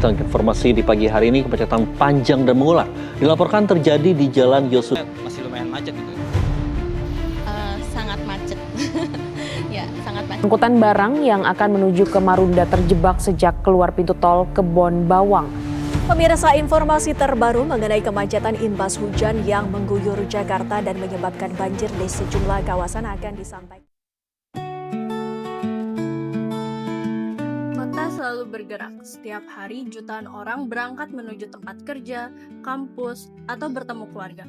Kita informasi di pagi hari ini, kemacetan panjang dan mengular dilaporkan terjadi di Jalan Yosua. Masih lumayan macet gitu. Sangat macet. Ya, sangat macet. Angkutan barang yang akan menuju ke Marunda terjebak sejak keluar pintu tol Kebon Bawang. Pemirsa, informasi terbaru mengenai kemacetan imbas hujan yang mengguyur Jakarta dan menyebabkan banjir di sejumlah kawasan akan disampaikan. Kota selalu bergerak. Setiap hari jutaan orang berangkat menuju tempat kerja, kampus, atau bertemu keluarga.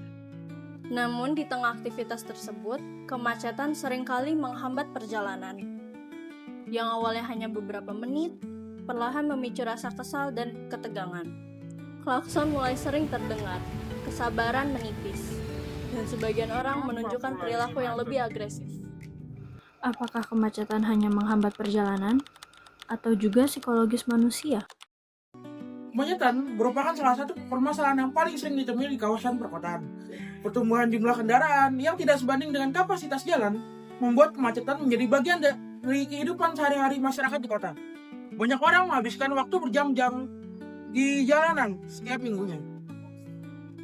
Namun di tengah aktivitas tersebut, kemacetan seringkali menghambat perjalanan. Yang awalnya hanya beberapa menit, perlahan memicu rasa kesal dan ketegangan. Klakson mulai sering terdengar, kesabaran menipis, dan sebagian orang menunjukkan perilaku yang lebih agresif. Apakah kemacetan hanya menghambat perjalanan? Atau juga psikologis manusia? Kemacetan merupakan salah satu permasalahan yang paling sering ditemui di kawasan perkotaan. Pertumbuhan jumlah kendaraan yang tidak sebanding dengan kapasitas jalan membuat kemacetan menjadi bagian dari kehidupan sehari-hari masyarakat di kota. Banyak orang menghabiskan waktu berjam-jam di jalanan setiap minggunya.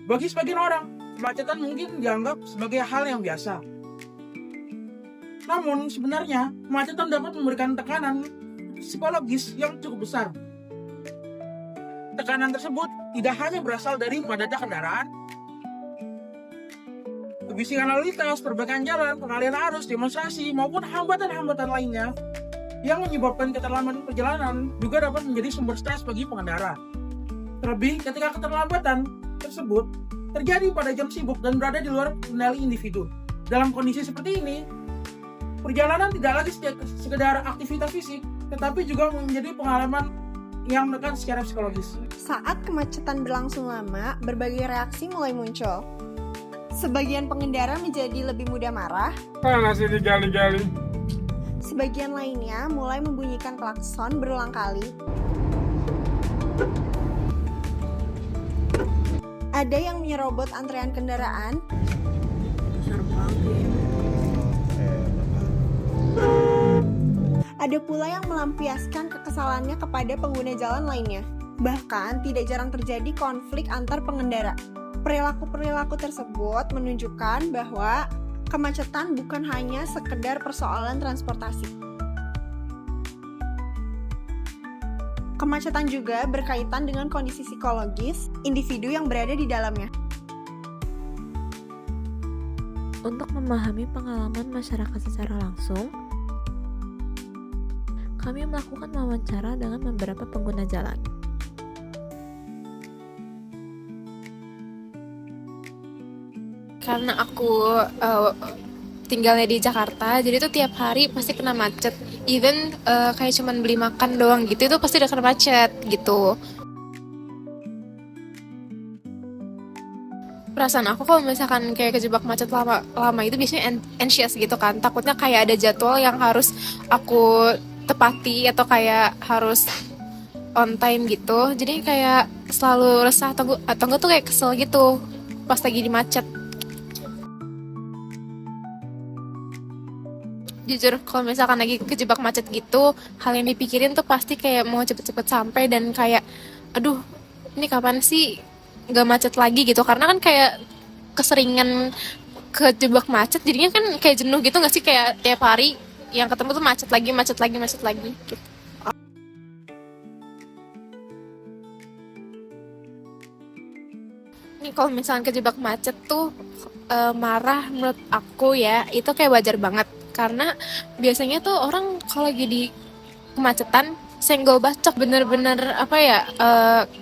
Bagi sebagian orang, kemacetan mungkin dianggap sebagai hal yang biasa. Namun sebenarnya, kemacetan dapat memberikan tekanan psikologis yang cukup besar. Tekanan tersebut tidak hanya berasal dari padatnya kendaraan, kebisingan lalu lintas, perbaikan jalan, pengalihan arus, demonstrasi, maupun hambatan-hambatan lainnya yang menyebabkan keterlambatan perjalanan juga dapat menjadi sumber stres bagi pengendara. Terlebih ketika keterlambatan tersebut terjadi pada jam sibuk dan berada di luar kendali individu. Dalam kondisi seperti ini, perjalanan tidak lagi sekedar aktivitas fisik, tetapi juga menjadi pengalaman yang menekan secara psikologis. Saat kemacetan berlangsung lama, berbagai reaksi mulai muncul. Sebagian pengendara menjadi lebih mudah marah. Masih digali-gali. Sebagian lainnya mulai membunyikan klakson berulang kali. Ada yang menyerobot antrean kendaraan. Ada pula yang melampiaskan kekesalannya kepada pengguna jalan lainnya. Bahkan tidak jarang terjadi konflik antar pengendara. Perilaku-perilaku tersebut menunjukkan bahwa kemacetan bukan hanya sekedar persoalan transportasi. Kemacetan juga berkaitan dengan kondisi psikologis individu yang berada di dalamnya. Untuk memahami pengalaman masyarakat secara langsung, kami melakukan wawancara dengan beberapa pengguna jalan. Karena aku tinggalnya di Jakarta, jadi tuh tiap hari pasti kena macet. Even kayak cuman beli makan doang gitu, itu pasti udah kena macet gitu. Perasaan aku kalau misalkan kayak kejebak macet lama itu biasanya anxious gitu kan. Takutnya kayak ada jadwal yang harus aku tepati atau kayak harus on time gitu. Jadi kayak selalu resah atau enggak tuh kayak kesel gitu pas lagi di macet. Jujur kalau misalkan lagi kejebak macet gitu, hal yang dipikirin tuh pasti kayak mau cepet-cepet sampai dan kayak aduh ini kapan sih gak macet lagi gitu, karena kan kayak keseringan kejebak macet jadinya kan kayak jenuh gitu gak sih, kayak tiap hari yang ketemu tuh macet lagi gitu. Ini kalau misalkan kejebak macet tuh marah menurut aku ya itu kayak wajar banget. Karena biasanya tuh orang kalau lagi di kemacetan senggol bacok, bener-bener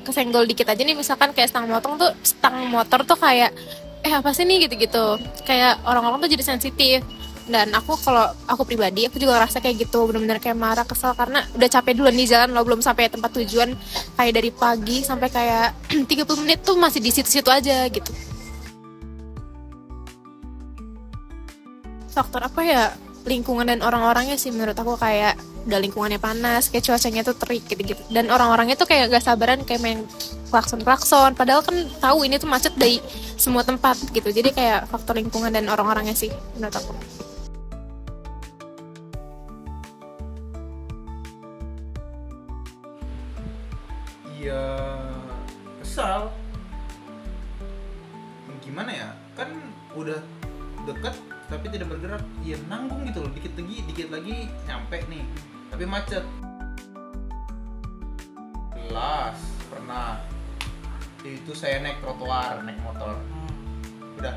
kesenggol dikit aja nih, misalkan kayak stang motor tuh kayak apa sih nih gitu-gitu, kayak orang-orang tuh jadi sensitif. Dan kalau aku pribadi, aku juga ngerasa kayak gitu, bener-bener kayak marah, kesel karena udah capek duluan di jalan loh, belum sampai tempat tujuan, kayak dari pagi sampai kayak 30 menit tuh masih di situ-situ aja gitu. Faktor apa ya, lingkungan dan orang-orangnya sih menurut aku, kayak udah lingkungannya panas, kayak cuacanya tuh terik gitu-gitu, dan orang-orangnya tuh kayak gak sabaran kayak main klakson padahal kan tahu ini tuh macet dari semua tempat gitu. Jadi kayak faktor lingkungan dan orang-orangnya sih menurut aku. Iya, ya kesal. Gimana ya, kan udah dekat tapi tidak bergerak, ya nanggung gitu loh, dikit lagi nyampe nih tapi macet. Jelas pernah itu saya naik trotoar, naik motor, udah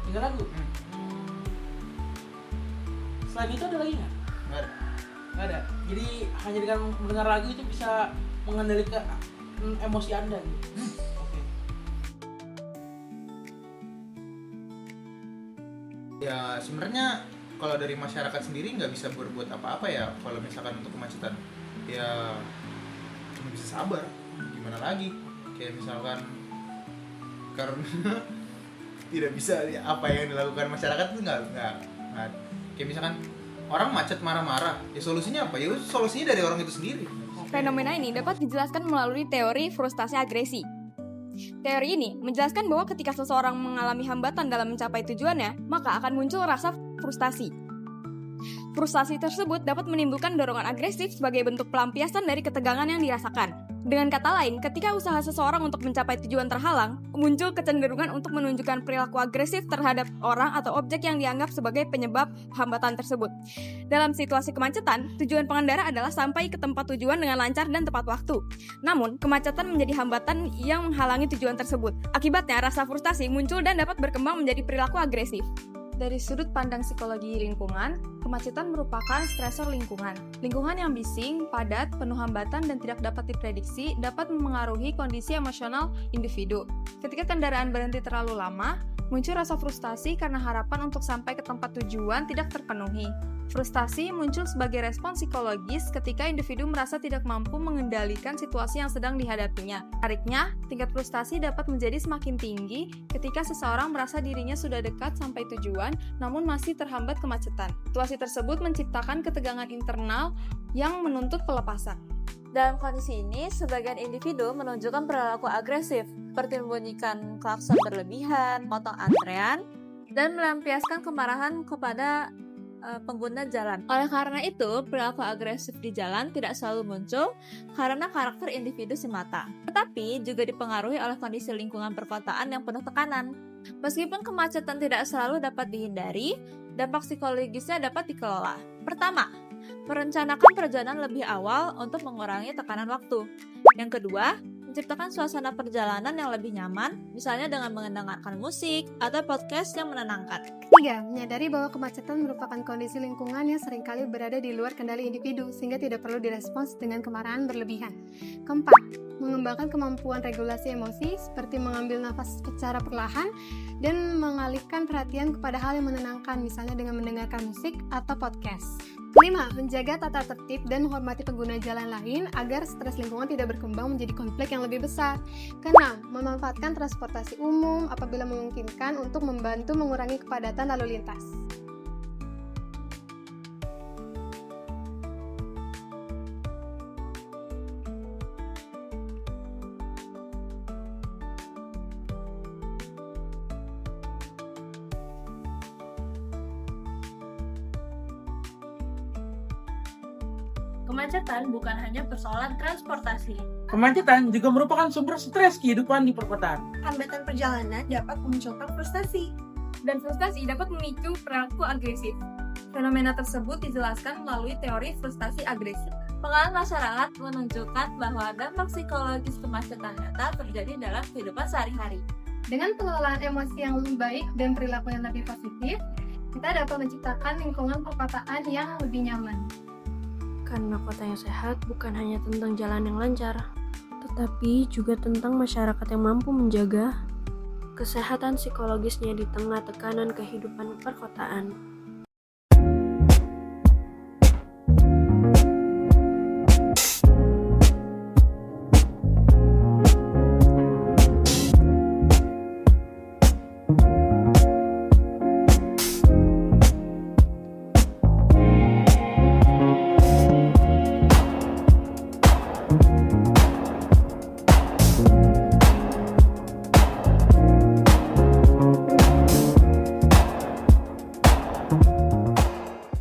dengar lagu. Selain itu ada lagi nggak? Nggak ada. Jadi hanya dengan mendengar lagu itu bisa mengendalikan emosi Anda gitu. Oke. Ya sebenarnya kalau dari masyarakat sendiri nggak bisa berbuat apa-apa ya kalau misalkan untuk kemacetan. Ya cuma bisa sabar. Gimana lagi? Kayak misalkan karena tidak bisa apa yang dilakukan masyarakat itu nggak. Kayak misalkan orang macet marah-marah, ya solusinya apa? Ya solusinya dari orang itu sendiri. Fenomena ini dapat dijelaskan melalui teori frustasi agresi. Teori ini menjelaskan bahwa ketika seseorang mengalami hambatan dalam mencapai tujuannya, maka akan muncul rasa frustasi. Frustasi tersebut dapat menimbulkan dorongan agresif sebagai bentuk pelampiasan dari ketegangan yang dirasakan. Dengan kata lain, ketika usaha seseorang untuk mencapai tujuan terhalang, muncul kecenderungan untuk menunjukkan perilaku agresif terhadap orang atau objek yang dianggap sebagai penyebab hambatan tersebut. Dalam situasi kemacetan, tujuan pengendara adalah sampai ke tempat tujuan dengan lancar dan tepat waktu. Namun, kemacetan menjadi hambatan yang menghalangi tujuan tersebut. Akibatnya, rasa frustasi muncul dan dapat berkembang menjadi perilaku agresif. Dari sudut pandang psikologi lingkungan, kemacetan merupakan stresor lingkungan. Lingkungan yang bising, padat, penuh hambatan, dan tidak dapat diprediksi dapat memengaruhi kondisi emosional individu. Ketika kendaraan berhenti terlalu lama, muncul rasa frustasi karena harapan untuk sampai ke tempat tujuan tidak terpenuhi. Frustasi muncul sebagai respons psikologis ketika individu merasa tidak mampu mengendalikan situasi yang sedang dihadapinya. Sebaliknya, tingkat frustasi dapat menjadi semakin tinggi ketika seseorang merasa dirinya sudah dekat sampai tujuan, namun masih terhambat kemacetan. Situasi tersebut menciptakan ketegangan internal yang menuntut pelepasan. Dalam kondisi ini, sebagian individu menunjukkan perilaku agresif, seperti membunyikan klakson berlebihan, potong antrean, dan melampiaskan kemarahan kepada pengguna jalan. Oleh karena itu, perilaku agresif di jalan tidak selalu muncul karena karakter individu semata, tetapi juga dipengaruhi oleh kondisi lingkungan perkotaan yang penuh tekanan. Meskipun kemacetan tidak selalu dapat dihindari, dampak psikologisnya dapat dikelola. Pertama, merencanakan perjalanan lebih awal untuk mengurangi tekanan waktu. Yang kedua, menciptakan suasana perjalanan yang lebih nyaman, misalnya dengan mendengarkan musik atau podcast yang menenangkan. Ketiga, menyadari bahwa kemacetan merupakan kondisi lingkungan yang seringkali berada di luar kendali individu, sehingga tidak perlu direspons dengan kemarahan berlebihan. Keempat, mengembangkan kemampuan regulasi emosi, seperti mengambil nafas secara perlahan, dan mengalihkan perhatian kepada hal yang menenangkan, misalnya dengan mendengarkan musik atau podcast. Kelima, menjaga tata tertib dan menghormati pengguna jalan lain agar stres lingkungan tidak berkembang menjadi konflik yang lebih besar. Keenam, memanfaatkan transportasi umum apabila memungkinkan untuk membantu mengurangi kepadatan lalu lintas. Kemacetan bukan hanya persoalan transportasi. Kemacetan juga merupakan sumber stres kehidupan di perkotaan. Hambatan perjalanan dapat memunculkan frustasi. Dan frustasi dapat memicu perilaku agresif. Fenomena tersebut dijelaskan melalui teori frustasi agresif. Pengalaman masyarakat menunjukkan bahwa dampak psikologis kemacetan nyata terjadi dalam kehidupan sehari-hari. Dengan pengelolaan emosi yang lebih baik dan perilaku yang lebih positif, kita dapat menciptakan lingkungan perkotaan yang lebih nyaman. Karena kota yang sehat bukan hanya tentang jalan yang lancar, tetapi juga tentang masyarakat yang mampu menjaga kesehatan psikologisnya di tengah tekanan kehidupan perkotaan.